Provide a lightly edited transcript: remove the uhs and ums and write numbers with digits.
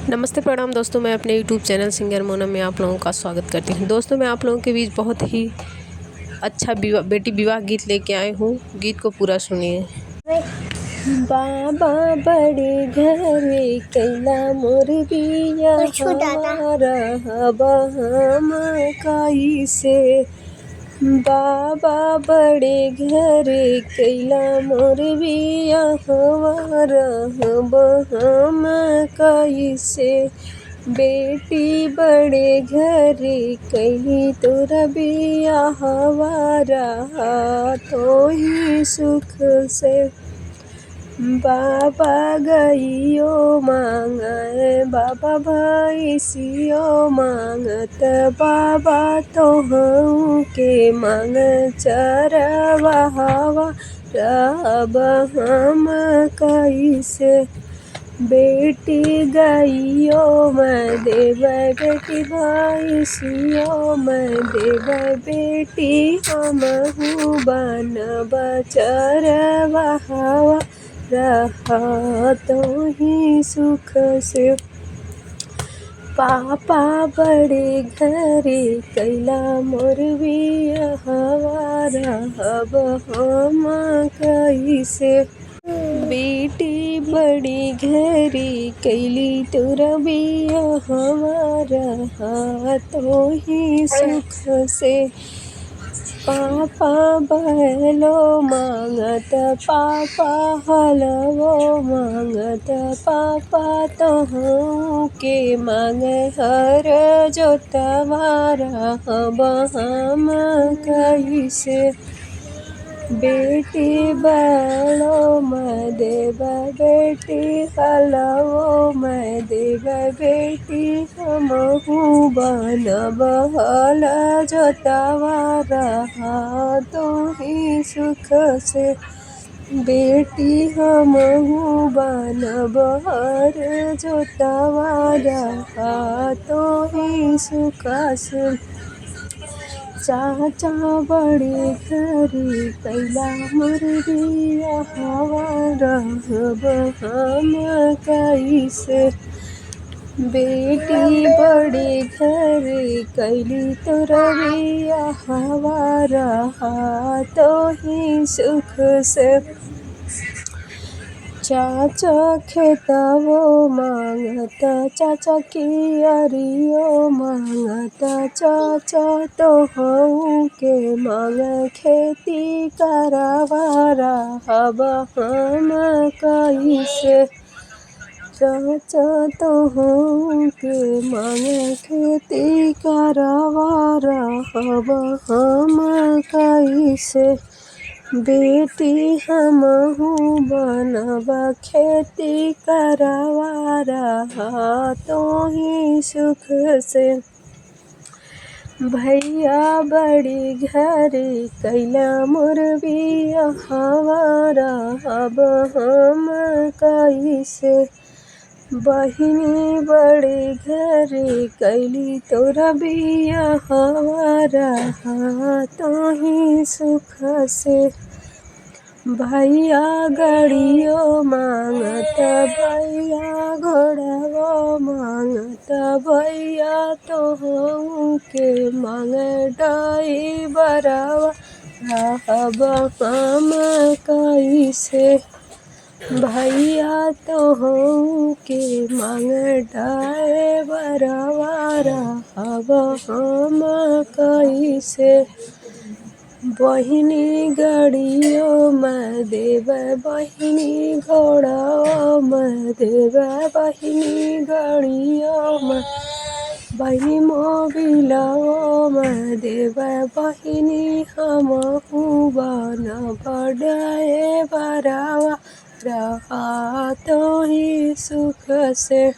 नमस्ते प्रणाम दोस्तों, मैं अपने यूट्यूब चैनल सिंगर मोना में आप लोगों का स्वागत करती हूँ। दोस्तों, मैं आप लोगों के बीच बहुत ही अच्छा बेटी विवाह गीत लेके आई हूँ। गीत को पूरा सुनिए। बाबा बड़े घरे कैला मोर बिया हम कैसे। बाबा बड़े घरे कैला मोर बिया हम कैसे। बेटी बड़े घरे कैली तोरा बिया तो ही सुख से। बाबा गईयो मांगे बाबा भैसियो मांगत बाबा तोहू के मांग चरवा रहब हम कैसे। बेटी गईयो मैं देव बेटी भैसियो मैं देव बेटी हमहू बनब चरवा तो ही सुख से। पापा बड़े घरे कैला मोर बिया रहब हम कैसे। बेटी बड़ी घरे कैली तोरा बिया तो ही सुख से। पापा बैलो मांगत पापा हलवो मांगत पापा तोहू के मांगे हर जोतवा रहब हम कैसे। बेटी बैलो मैं देव बेटी हलवो मैं देव बेटी हमहू बनब हल जोतवा तो ही सुख से। बेटी हमहू बनब हर जोतवा तो ही सुख से। चाचा बड़े घरे कैला मोर बिया रहब हम कैसे। बेटी बड़े घरे कैली तोरा बिया तो ही सुख से। चाचा खेतवो मांगत चाचा कियारियो मांगत चाचा तोहू के मांग खेती करवा रहब हम कैसे। चाचा तोहू के मांग खेती करवा रहब हम कैसे। बेटी हमहू बनब खेती करवा तो ही सुख से। भैया बड़ी घरे कैला मोर बिया रहब हम कैसे। बहिनी बड़े घरे कैली तोरा बिया तो ही सुख से। भैया गड़ियो मांगत भैया घोड़वो मांगत भैया तोहू के मांग ड्राइवरवा रहब हम कैसे। भैया तोहू के मांग ड्राइवरवा रहब हम कैसे। बहिनी गड़ियो मैं देव बहिनी घोड़ो मैं देव बहिनी गड़ियो मैं बहिनी मोबिलवो मैं देव बहिनी हमहू बनब ड्राइवरवा तो ही सुख से।